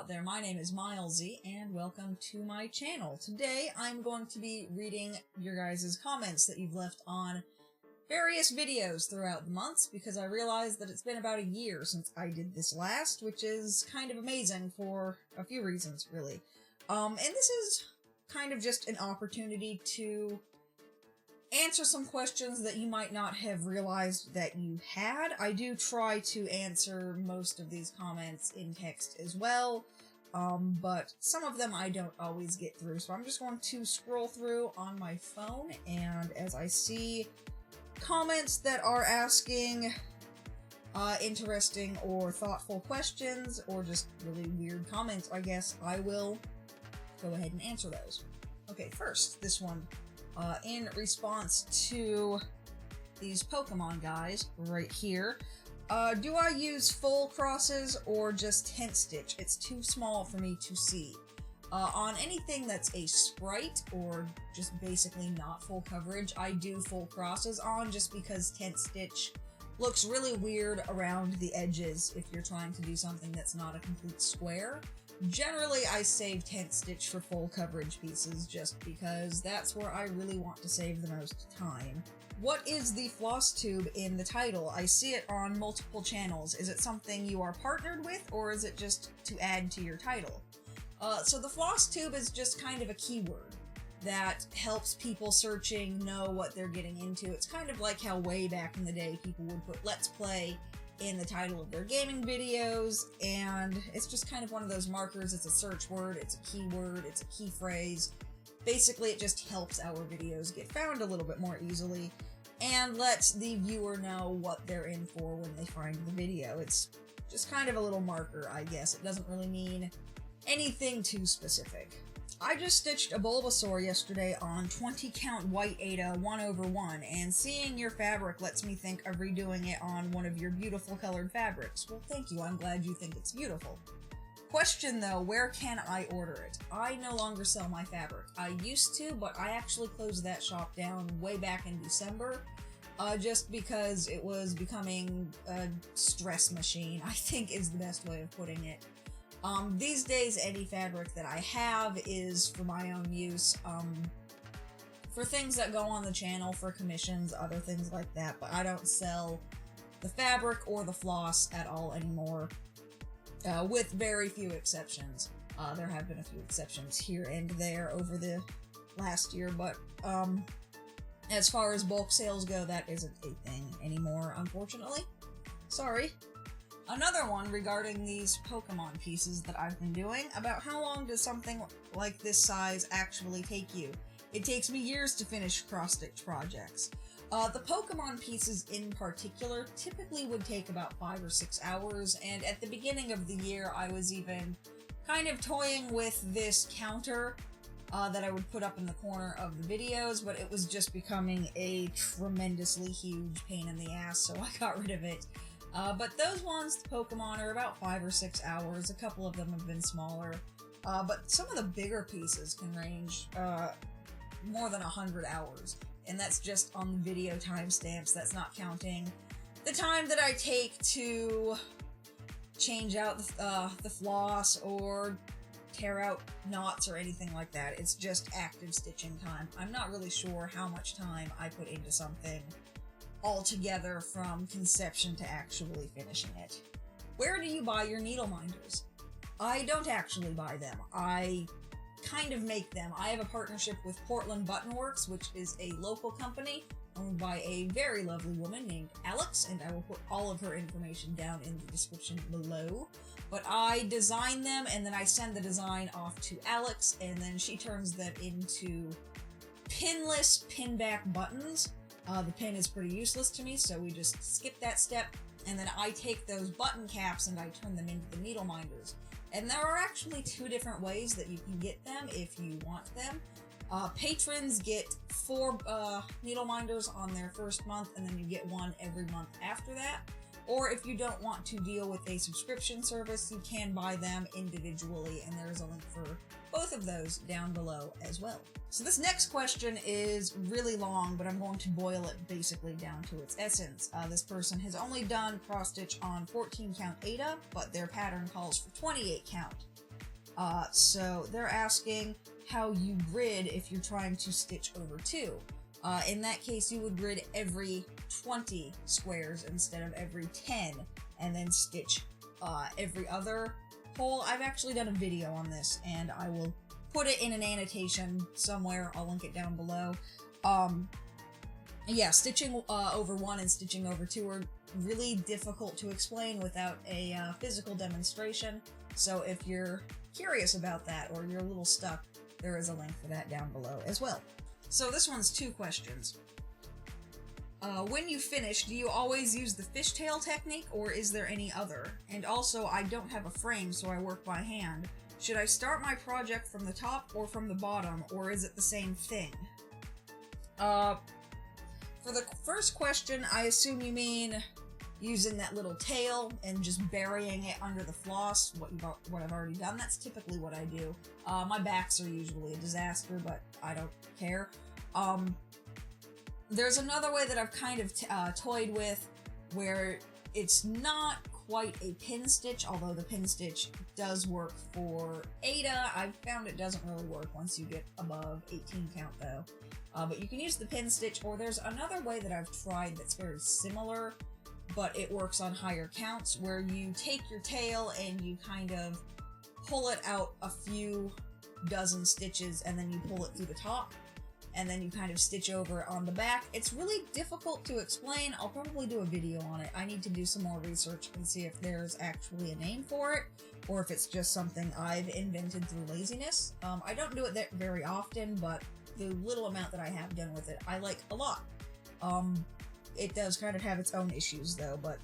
out there. My name is Milesy, and welcome to my channel. Today, I'm going to be reading your guys' comments that you've left on various videos throughout the months, because I realized that it's been about a year since I did this last, which is kind of amazing for a few reasons, really. And this is kind of just an opportunity to answer some questions that you might not have realized that you had. I do try to answer most of these comments in text as well, but some of them I don't always get through, so I'm just going to scroll through on my phone, and as I see comments that are asking interesting or thoughtful questions, or just really weird comments, I guess, I will go ahead and answer those. Okay, first, this one. In response to these Pokemon guys right here, do I use full crosses or just tent stitch? It's too small for me to see. On anything that's a sprite or just basically not full coverage, I do full crosses on, just because tent stitch looks really weird around the edges if you're trying to do something that's not a complete square. Generally, I save tent stitch for full coverage pieces, just because that's where I really want to save the most time. What is the Flosstube in the title? I see it on multiple channels. Is it something you are partnered with, or is it just to add to your title? So the Flosstube is just kind of a keyword that helps people searching know what they're getting into. It's kind of like how way back in the day people would put Let's Play in the title of their gaming videos, and it's just kind of one of those markers. It's a search word, it's a keyword, it's a key phrase. Basically, it just helps our videos get found a little bit more easily, and lets the viewer know what they're in for when they find the video. It's just kind of a little marker, I guess. It doesn't really mean anything too specific. I just stitched a Bulbasaur yesterday on 20 count white Ada 1/1, and seeing your fabric lets me think of redoing it on one of your beautiful colored fabrics. Well, thank you, I'm glad you think it's beautiful. Question though, where can I order it? I no longer sell my fabric. I used to, but I actually closed that shop down way back in December, just because it was becoming a stress machine, I think is the best way of putting it. These days, any fabric that I have is for my own use, for things that go on the channel, for commissions, other things like that, but I don't sell the fabric or the floss at all anymore, with very few exceptions. There have been a few exceptions here and there over the last year, but, as far as bulk sales go, that isn't a thing anymore, unfortunately. Sorry. Another one regarding these Pokemon pieces that I've been doing, about how long does something like this size actually take you? It takes me years to finish cross-stitch projects. The Pokemon pieces in particular typically would take about 5 or 6 hours, and at the beginning of the year I was even kind of toying with this counter that I would put up in the corner of the videos, but it was just becoming a tremendously huge pain in the ass, so I got rid of it. But those ones, the Pokemon, are about 5 or 6 hours. A couple of them have been smaller. But some of the bigger pieces can range more than 100 hours. And that's just on the video timestamps. That's not counting the time that I take to change out the floss or tear out knots or anything like that. It's just active stitching time. I'm not really sure how much time I put into something altogether from conception to actually finishing it. Where do you buy your needle minders? I don't actually buy them. I kind of make them. I have a partnership with Portland Button Works, which is a local company owned by a very lovely woman named Alex, and I will put all of her information down in the description below. But I design them, and then I send the design off to Alex, and then she turns them into pinless pinback buttons. The pin is pretty useless to me, so we just skip that step, and then I take those button caps and I turn them into the needle minders. And there are actually 2 different ways that you can get them if you want them. Patrons get 4 needle minders on their first month, and then you get 1 every month after that. Or if you don't want to deal with a subscription service, you can buy them individually, and there's a link for both of those down below as well. So this next question is really long, but I'm going to boil it basically down to its essence. This person has only done cross stitch on 14 count Ada, but their pattern calls for 28 count. So they're asking how you grid if you're trying to stitch over 2. In that case, you would grid every 20 squares instead of every 10, and then stitch every other hole. I've actually done a video on this, and I will put it in an annotation somewhere. I'll link it down below. Yeah, stitching over 1 and stitching over 2 are really difficult to explain without a physical demonstration, so if you're curious about that or you're a little stuck, there is a link for that down below as well. So this one's 2 questions. When you finish, do you always use the fishtail technique, or is there any other? And also, I don't have a frame, so I work by hand. Should I start my project from the top or from the bottom, or is it the same thing? For the first question, I assume you mean using that little tail and just burying it under the floss, what I've already done. That's typically what I do. My backs are usually a disaster, but I don't care. There's another way that I've kind of toyed with, where it's not quite a pin stitch, although the pin stitch does work for Ada. I've found it doesn't really work once you get above 18 count though. But you can use the pin stitch, or there's another way that I've tried that's very similar, but it works on higher counts, where you take your tail and you kind of pull it out a few dozen stitches, and then you pull it through the top, and then you kind of stitch over it on the back. It's really difficult to explain. I'll probably do a video on it. I need to do some more research and see if there's actually a name for it, or if it's just something I've invented through laziness. I don't do it that very often, but the little amount that I have done with it, I like a lot. It does kind of have its own issues though, but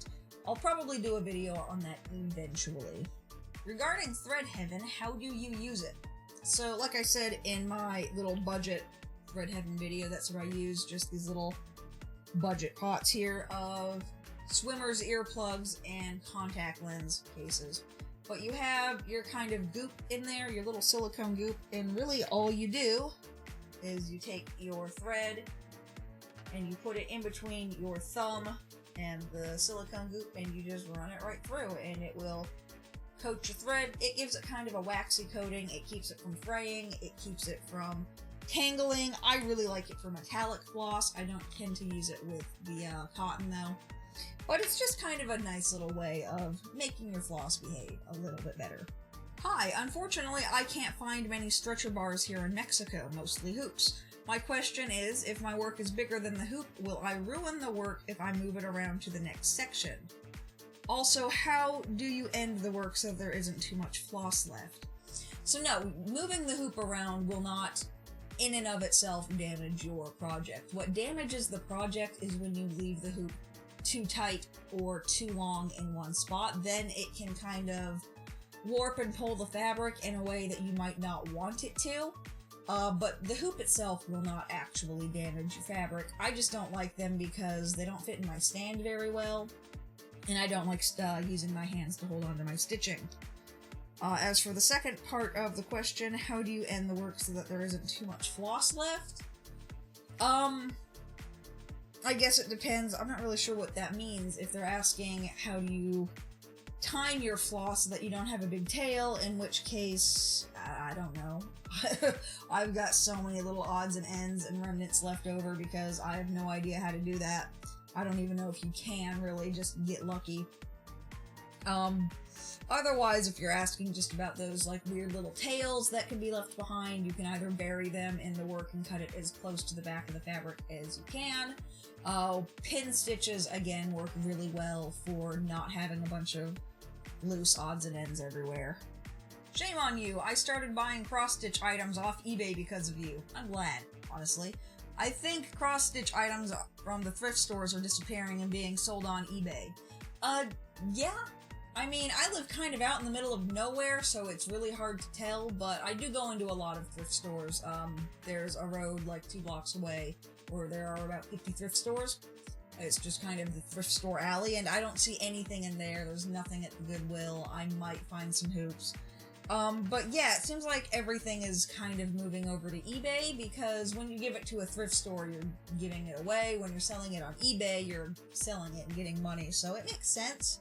I'll probably do a video on that eventually. Regarding Thread Heaven, how do you use it? So like I said in my little budget Thread Heaven video, that's what I use, just these little budget pots here of swimmer's earplugs and contact lens cases. But you have your kind of goop in there, your little silicone goop, and really all you do is you take your thread and you put it in between your thumb and the silicone goop, and you just run it right through, and it will coat your thread. It gives it kind of a waxy coating, it keeps it from fraying, it keeps it from tangling. I really like it for metallic floss. I don't tend to use it with the cotton though. But it's just kind of a nice little way of making your floss behave a little bit better. Hi, unfortunately I can't find many stretcher bars here in Mexico, mostly hoops. My question is, if my work is bigger than the hoop, will I ruin the work if I move it around to the next section? Also, how do you end the work so there isn't too much floss left? So no, moving the hoop around will not in and of itself damage your project. What damages the project is when you leave the hoop too tight or too long in one spot. Then it can kind of warp and pull the fabric in a way that you might not want it to. But the hoop itself will not actually damage your fabric. I just don't like them because they don't fit in my stand very well, and I don't like using my hands to hold on to my stitching. As for the second part of the question, how do you end the work so that there isn't too much floss left? I guess it depends. I'm not really sure what that means. If they're asking how do you time your floss so that you don't have a big tail, in which case, I don't know. I've got so many little odds and ends and remnants left over because I have no idea how to do that. I don't even know if you can really, just get lucky. Otherwise, if you're asking just about those like weird little tails that can be left behind, you can either bury them in the work and cut it as close to the back of the fabric as you can. Pin stitches, again, work really well for not having a bunch of loose odds and ends everywhere. Shame on you, I started buying cross-stitch items off eBay because of you. I'm glad, honestly. I think cross-stitch items from the thrift stores are disappearing and being sold on eBay. Yeah. I mean, I live kind of out in the middle of nowhere, so it's really hard to tell, but I do go into a lot of thrift stores. There's a road like 2 blocks away where there are about 50 thrift stores. It's just kind of the thrift store alley, and I don't see anything in there. There's nothing at the Goodwill. I might find some hoops. But yeah, it seems like everything is kind of moving over to eBay, because when you give it to a thrift store, you're giving it away. When you're selling it on eBay, you're selling it and getting money, so it makes sense.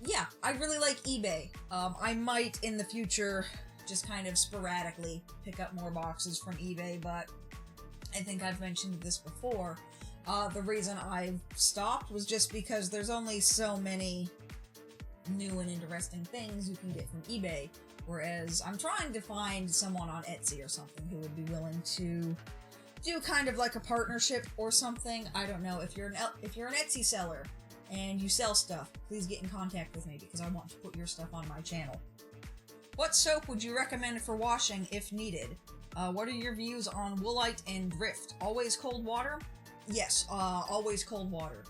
yeah, I really like eBay. I might in the future just kind of sporadically pick up more boxes from eBay, but I think I've mentioned this before. The reason I've stopped was just because there's only so many new and interesting things you can get from eBay, whereas I'm trying to find someone on Etsy or something who would be willing to do kind of like a partnership or something. I don't know, if you're an Etsy seller and you sell stuff, please get in contact with me because I want to put your stuff on my channel. What soap would you recommend for washing if needed? What are your views on Woolite and Drift? Always cold water? Yes, always cold water.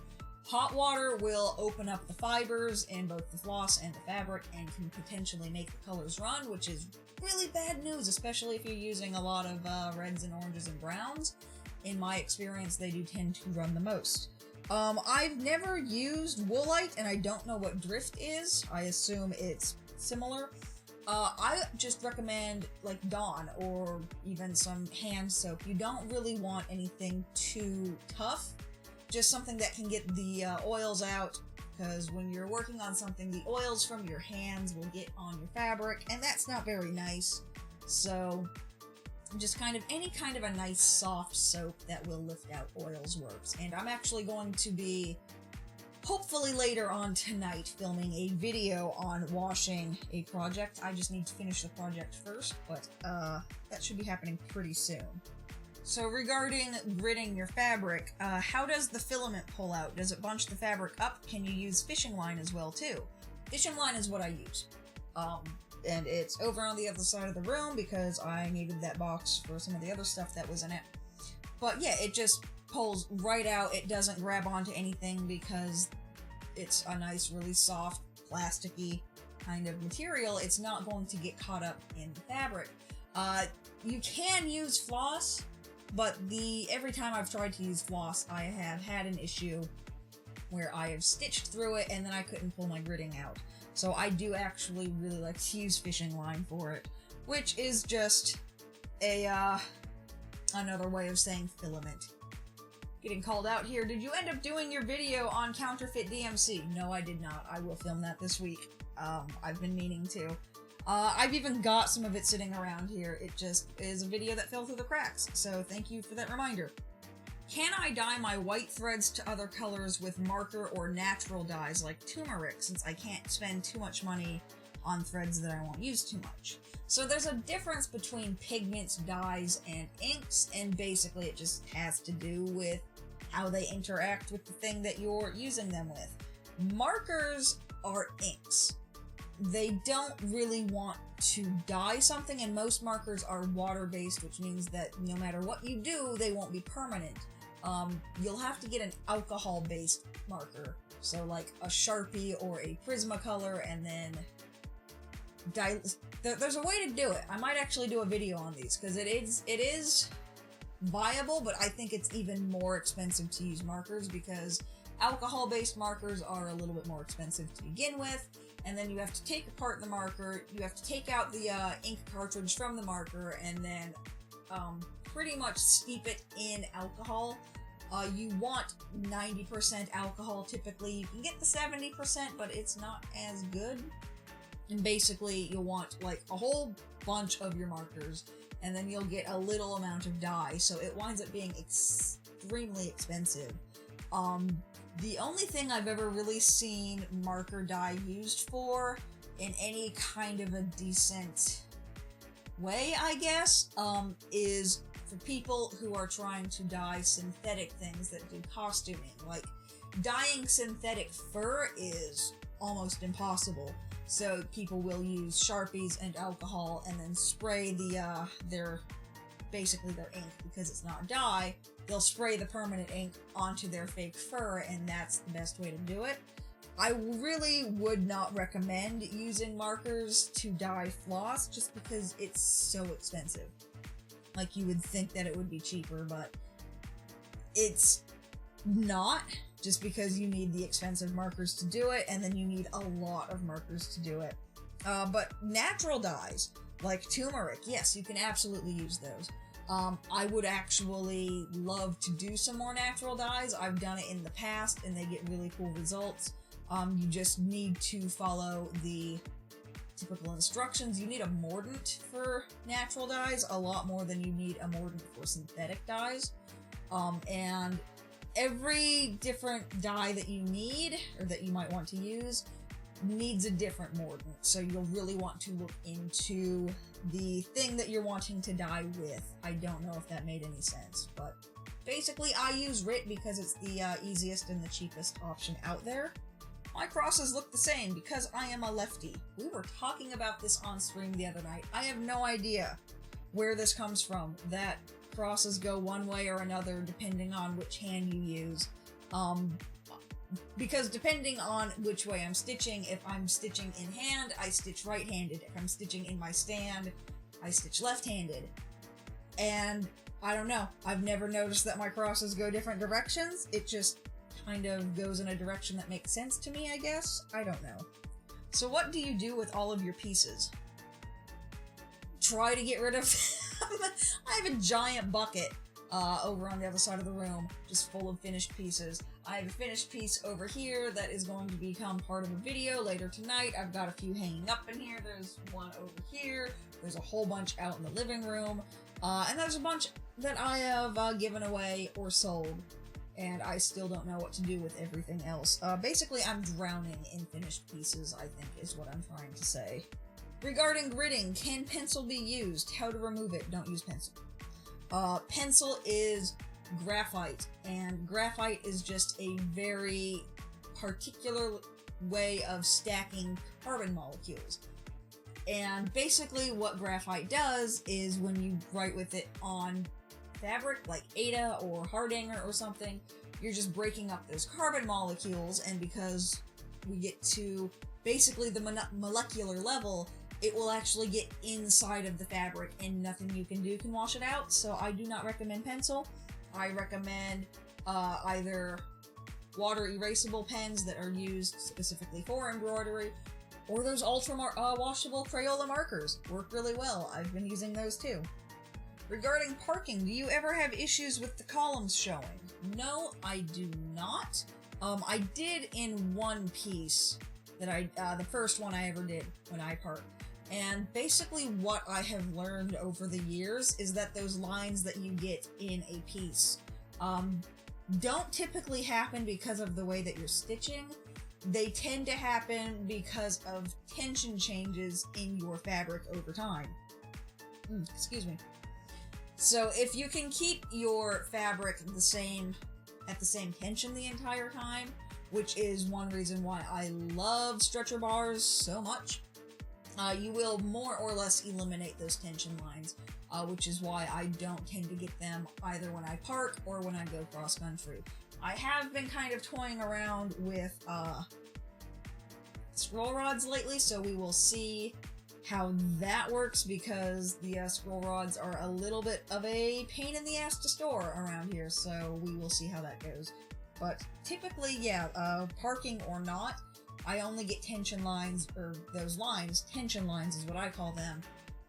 Hot water will open up the fibers in both the floss and the fabric and can potentially make the colors run, which is really bad news, especially if you're using a lot of reds and oranges and browns. In my experience, they do tend to run the most. I've never used Woolite, and I don't know what Drift is. I assume it's similar. I just recommend, like, Dawn, or even some hand soap. You don't really want anything too tough. Just something that can get the oils out, because when you're working on something, the oils from your hands will get on your fabric, and that's not very nice. So, just any kind of a nice soft soap that will lift out oils works. And I'm actually going to be, hopefully later on tonight, filming a video on washing a project. I just need to finish the project first, but that should be happening pretty soon. So regarding gridding your fabric, how does the filament pull out? Does it bunch the fabric up? Can you use fishing line as well too? Fishing line is what I use. And it's over on the other side of the room because I needed that box for some of the other stuff that was in it. But yeah, it just pulls right out. It doesn't grab onto anything because it's a nice, really soft, plasticky kind of material. It's not going to get caught up in the fabric. You can use floss, but every time I've tried to use floss, I have had an issue where I have stitched through it and then I couldn't pull my gridding out. So I do actually really like to use fishing line for it, which is just another way of saying filament. Getting called out here. Did you end up doing your video on counterfeit DMC? No, I did not. I will film that this week. I've been meaning to. I've even got some of it sitting around here. It just is a video that fell through the cracks, so thank you for that reminder. Can I dye my white threads to other colors with marker or natural dyes like turmeric, since I can't spend too much money on threads that I won't use too much? So there's a difference between pigments, dyes, and inks, and basically it just has to do with how they interact with the thing that you're using them with. Markers are inks. They don't really want to dye something, and most markers are water-based, which means that no matter what you do, they won't be permanent. You'll have to get an alcohol-based marker, so like a Sharpie or a Prismacolor, and then there's a way to do it. I might actually do a video on these, because it is viable, but I think it's even more expensive to use markers, because alcohol-based markers are a little bit more expensive to begin with, and then you have to take apart the marker, you have to take out the ink cartridge from the marker, and then pretty much steep it in alcohol. You want 90% alcohol typically. You can get the 70%, but it's not as good. And basically, you'll want like a whole bunch of your markers, and then you'll get a little amount of dye, so it winds up being extremely expensive. The only thing I've ever really seen marker dye used for in any kind of a decent way, I guess, is for people who are trying to dye synthetic things that do costuming. Like, dyeing synthetic fur is almost impossible. So people will use Sharpies and alcohol and then spray their ink, because it's not dye. They'll spray the permanent ink onto their fake fur, and that's the best way to do it. I really would not recommend using markers to dye floss, just because it's so expensive. Like, you would think that it would be cheaper, but it's not, just because you need the expensive markers to do it, and then you need a lot of markers to do it. But natural dyes, like turmeric, yes, you can absolutely use those. I would actually love to do some more natural dyes. I've done it in the past and they get really cool results. You just need to follow the typical instructions. You need a mordant for natural dyes, a lot more than you need a mordant for synthetic dyes. And every different dye that you need, or that you might want to use, needs a different mordant. So you'll really want to look into the thing that you're wanting to dye with. I don't know if that made any sense, but basically I use RIT because it's the easiest and the cheapest option out there. My crosses look the same because I am a lefty. We were talking about this on stream the other night. I have no idea where this comes from, that crosses go one way or another depending on which hand you use. Because depending on which way I'm stitching, if I'm stitching in hand, I stitch right-handed. If I'm stitching in my stand, I stitch left-handed. And I don't know, I've never noticed that my crosses go different directions. It just kind of goes in a direction that makes sense to me, I guess? I don't know. So what do you do with all of your pieces? Try to get rid of them. I have a giant bucket over on the other side of the room, just full of finished pieces. I have a finished piece over here that is going to become part of a video later tonight. I've got a few hanging up in here. There's one over here. There's a whole bunch out in the living room. And there's a bunch that I have given away or sold. And I still don't know what to do with everything else. Basically, I'm drowning in finished pieces, I think, is what I'm trying to say. Regarding gridding, can pencil be used? How to remove it? Don't use pencil. Pencil is graphite, and graphite is just a very particular way of stacking carbon molecules. And basically what graphite does is when you write with it on fabric, like Ada or Hardanger or something, you're just breaking up those carbon molecules, and because we get to basically the molecular level, it will actually get inside of the fabric and nothing you can do can wash it out. So I do not recommend pencil. I recommend either water erasable pens that are used specifically for embroidery, or those ultra washable Crayola markers. Work really well. I've been using those too. Regarding parking, do you ever have issues with the columns showing? No, I do not. I did in one piece that the first one I ever did when I parked. And basically what I have learned over the years is that those lines that you get in a piece don't typically happen because of the way that you're stitching. They tend to happen because of tension changes in your fabric over time. Excuse me. So if you can keep your fabric at the same tension the entire time, which is one reason why I love stretcher bars so much, you will more or less eliminate those tension lines, which is why I don't tend to get them either when I park or when I go cross-country. I have been kind of toying around with scroll rods lately, so we will see how that works, because the scroll rods are a little bit of a pain in the ass to store around here, so we will see how that goes. But typically, yeah, parking or not, I only get tension lines, or those lines, tension lines is what I call them,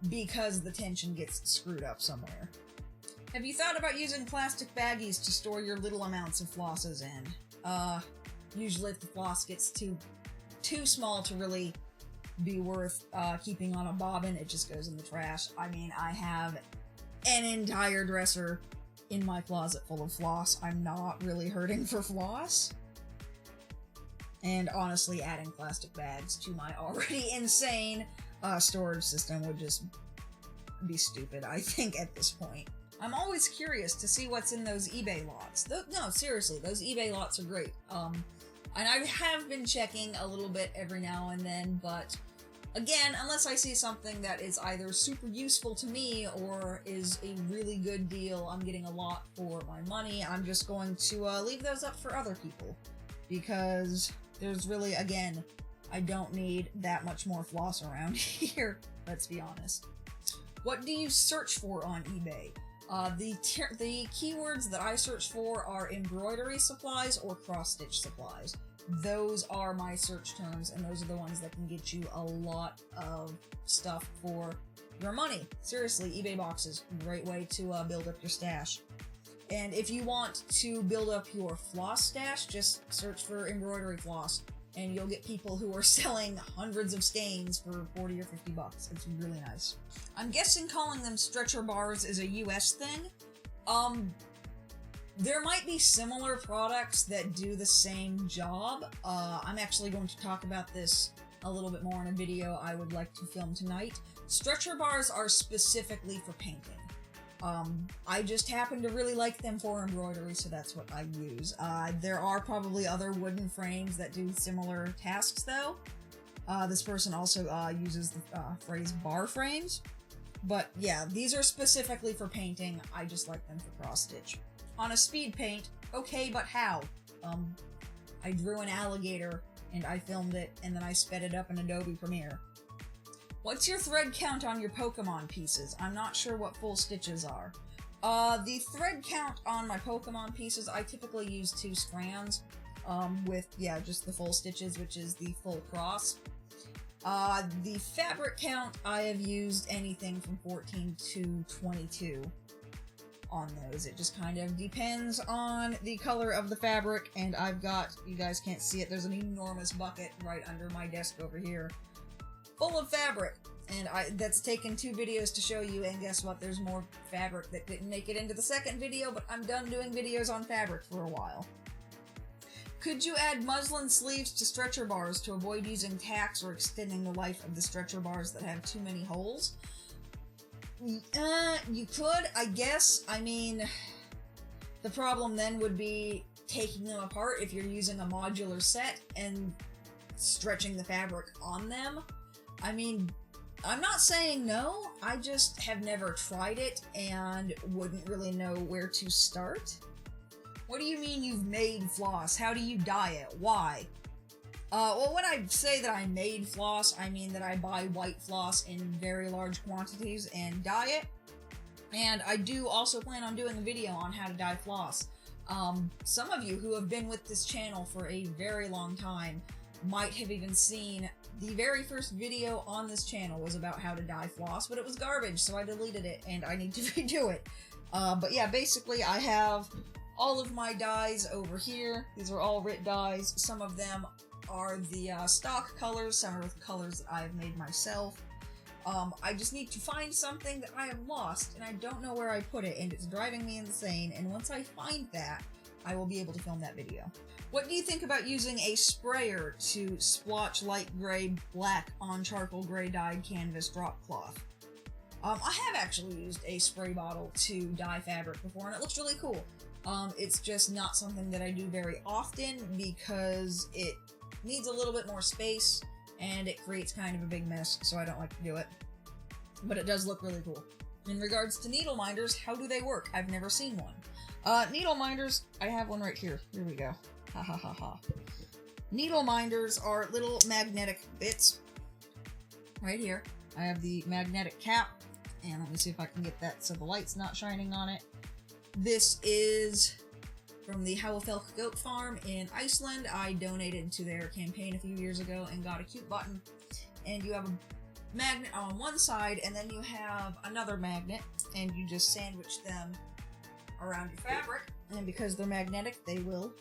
because the tension gets screwed up somewhere. Have you thought about using plastic baggies to store your little amounts of flosses in? Usually if the floss gets too small to really be worth keeping on a bobbin, it just goes in the trash. I mean, I have an entire dresser in my closet full of floss. I'm not really hurting for floss. And honestly, adding plastic bags to my already insane storage system would just be stupid, I think, at this point. I'm always curious to see what's in those eBay lots. No, seriously, those eBay lots are great. And I have been checking a little bit every now and then, but again, unless I see something that is either super useful to me or is a really good deal, I'm getting a lot for my money, I'm just going to leave those up for other people. Because there's really, again, I don't need that much more floss around here, let's be honest. What do you search for on eBay? The keywords that I search for are embroidery supplies or cross-stitch supplies. Those are my search terms, and those are the ones that can get you a lot of stuff for your money. Seriously, eBay boxes, great way to build up your stash. And if you want to build up your floss stash, just search for embroidery floss, and you'll get people who are selling hundreds of skeins for 40 or 50 bucks. It's really nice. I'm guessing calling them stretcher bars is a US thing. There might be similar products that do the same job. I'm actually going to talk about this a little bit more in a video I would like to film tonight. Stretcher bars are specifically for painting. I just happen to really like them for embroidery, so that's what I use. There are probably other wooden frames that do similar tasks, though. This person also uses the phrase bar frames. But yeah, these are specifically for painting. I just like them for cross-stitch. On a speed paint, okay, but how? I drew an alligator, and I filmed it, and then I sped it up in Adobe Premiere. What's your thread count on your Pokemon pieces? I'm not sure what full stitches are. The thread count on my Pokemon pieces, I typically use 2 strands, with, yeah, just the full stitches, which is the full cross. The fabric count, I have used anything from 14 to 22 on those. It just kind of depends on the color of the fabric, and I've got, you guys can't see it, there's an enormous bucket right under my desk over here, full of fabric, and that's taken 2 videos to show you, and guess what, there's more fabric that didn't make it into the second video, but I'm done doing videos on fabric for a while. Could you add muslin sleeves to stretcher bars to avoid using tacks or extending the life of the stretcher bars that have too many holes? You could, I guess. I mean, the problem then would be taking them apart if you're using a modular set and stretching the fabric on them. I mean, I'm not saying no, I just have never tried it and wouldn't really know where to start. What do you mean you've made floss? How do you dye it? Why? Well, when I say that I made floss, I mean that I buy white floss in very large quantities and dye it. And I do also plan on doing a video on how to dye floss. Some of you who have been with this channel for a very long time might have even seen the very first video on this channel was about how to dye floss, but it was garbage, so I deleted it, and I need to redo it. But yeah, basically I have all of my dyes over here. These are all RIT dyes. Some of them are the stock colors, some are the colors that I have made myself. I just need to find something that I have lost, and I don't know where I put it, and it's driving me insane, and once I find that, I will be able to film that video. What do you think about using a sprayer to splotch light gray black on charcoal gray dyed canvas drop cloth? I have actually used a spray bottle to dye fabric before, and it looks really cool. It's just not something that I do very often because it needs a little bit more space and it creates kind of a big mess, so I don't like to do it. But it does look really cool. In regards to needle minders, how do they work? I've never seen one. Needle minders, I have one right here. Here we go. Ha ha ha ha. Needle minders are little magnetic bits. Right here. I have the magnetic cap, and let me see if I can get that so the light's not shining on it. This is from the Hauafelk Goat Farm in Iceland. I donated to their campaign a few years ago and got a cute button. And you have a magnet on one side, and then you have another magnet, and you just sandwich them around your fabric. And because they're magnetic, they will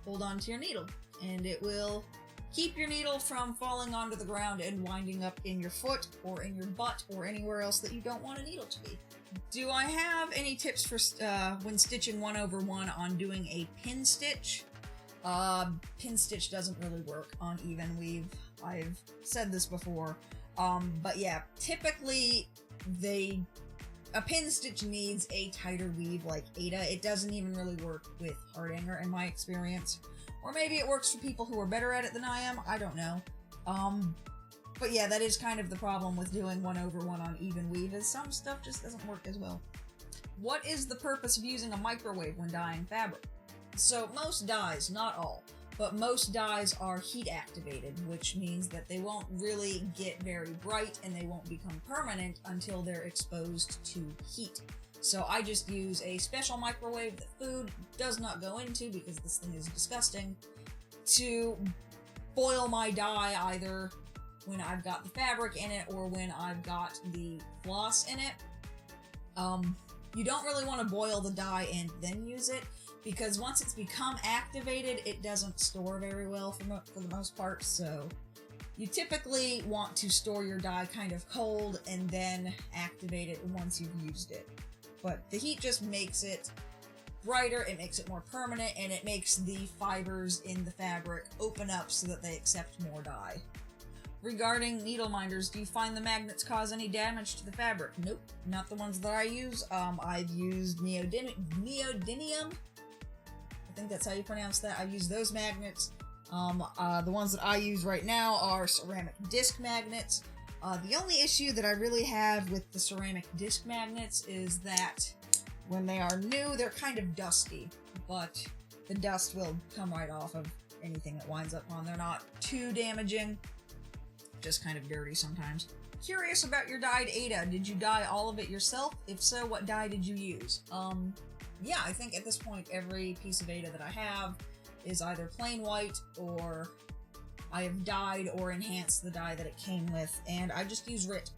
hold on to your needle. And it will keep your needle from falling onto the ground and winding up in your foot or in your butt or anywhere else that you don't want a needle to be. Do I have any tips for when stitching 1/1 on doing a pin stitch? Pin stitch doesn't really work on even weave. I've said this before. But yeah, typically a pin stitch needs a tighter weave like Ada. It doesn't even really work with Hardanger in my experience. Or maybe it works for people who are better at it than I am. I don't know. But yeah, that is kind of the problem with doing 1/1 on even weave, is some stuff just doesn't work as well. What is the purpose of using a microwave when dyeing fabric? So most dyes, not all, but most dyes are heat activated, which means that they won't really get very bright and they won't become permanent until they're exposed to heat. So I just use a special microwave that food does not go into because this thing is disgusting, to boil my dye either when I've got the fabric in it or when I've got the floss in it. You don't really want to boil the dye and then use it, because once it's become activated, it doesn't store very well for the most part, so you typically want to store your dye kind of cold and then activate it once you've used it. But the heat just makes it brighter, it makes it more permanent, and it makes the fibers in the fabric open up so that they accept more dye. Regarding needle minders, do you find the magnets cause any damage to the fabric? Nope, not the ones that I use. I've used neodymium. I think that's how you pronounce that. I've used those magnets. The ones that I use right now are ceramic disc magnets. The only issue that I really have with the ceramic disc magnets is that when they are new, they're kind of dusty, but the dust will come right off of anything that winds up on. They're not too damaging, just kind of dirty sometimes. Curious about your dyed Ada. Did you dye all of it yourself? If so, what dye did you use? Yeah, I think at this point every piece of Ada that I have is either plain white or I have dyed or enhanced the dye that it came with, and I just use RIT.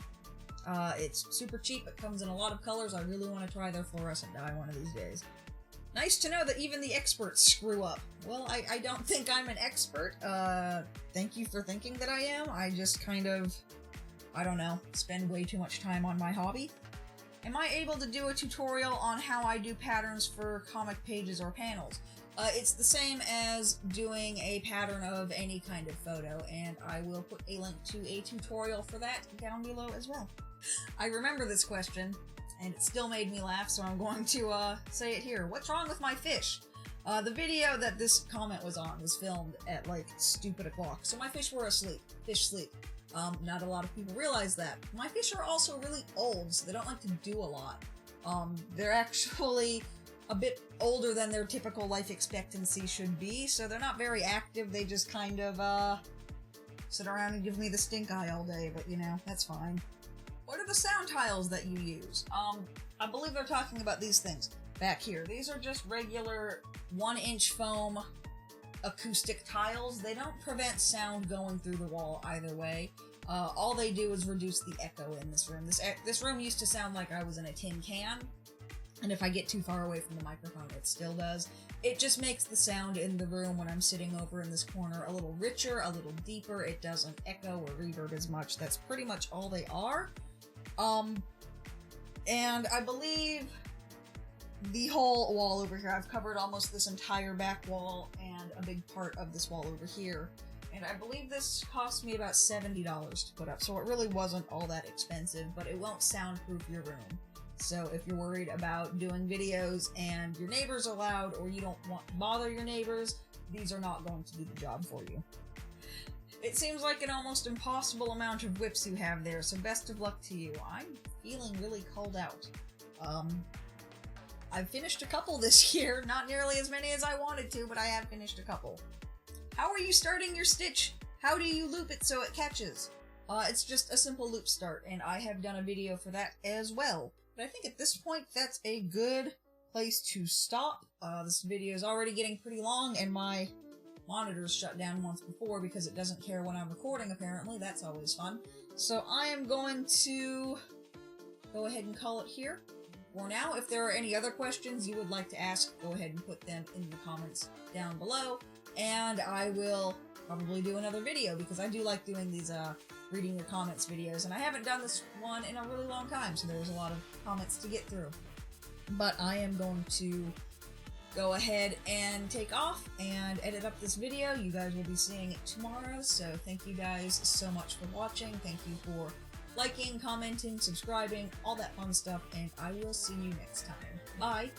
It's super cheap, it comes in a lot of colors. I really want to try their fluorescent dye one of these days. Nice to know that even the experts screw up. Well, I don't think I'm an expert. Thank you for thinking that I am. I just kind of, I don't know, spend way too much time on my hobby. Am I able to do a tutorial on how I do patterns for comic pages or panels? It's the same as doing a pattern of any kind of photo, and I will put a link to a tutorial for that down below as well. I remember this question, and it still made me laugh, so I'm going to say it here. What's wrong with my fish? The video that this comment was on was filmed at like stupid o'clock, so my fish were asleep. Fish sleep. Not a lot of people realize that. My fish are also really old, so they don't like to do a lot. They're actually a bit older than their typical life expectancy should be, so they're not very active. They just kind of sit around and give me the stink eye all day, but you know, that's fine. What are the sound tiles that you use? I believe they're talking about these things back here. These are just regular 1-inch foam acoustic tiles. They don't prevent sound going through the wall either way. All they do is reduce the echo in this room. This room used to sound like I was in a tin can, and if I get too far away from the microphone, it still does. It just makes the sound in the room when I'm sitting over in this corner a little richer, a little deeper. It doesn't echo or reverb as much. That's pretty much all they are. And I believe the whole wall over here, I've covered almost this entire back wall and a big part of this wall over here. And I believe this cost me about $70 to put up, so it really wasn't all that expensive, but it won't soundproof your room. So if you're worried about doing videos and your neighbors are loud, or you don't want to bother your neighbors, these are not going to do the job for you. It seems like an almost impossible amount of whips you have there, so best of luck to you. I'm feeling really culled out. I've finished a couple this year, not nearly as many as I wanted to, but I have finished a couple. How are you starting your stitch? How do you loop it so it catches? It's just a simple loop start, and I have done a video for that as well. But I think at this point, that's a good place to stop. This video is already getting pretty long, and my monitor's shut down once before because it doesn't care when I'm recording, apparently. That's always fun. So I am going to go ahead and call it here for now. If there are any other questions you would like to ask, go ahead and put them in the comments down below, and I will probably do another video because I do like doing these reading your comments videos, and I haven't done this one in a really long time, so there's a lot of comments to get through. But I am going to go ahead and take off and edit up this video. You guys will be seeing it tomorrow, so thank you guys so much for watching. Thank you for liking, commenting, subscribing, all that fun stuff, and I will see you next time. Bye!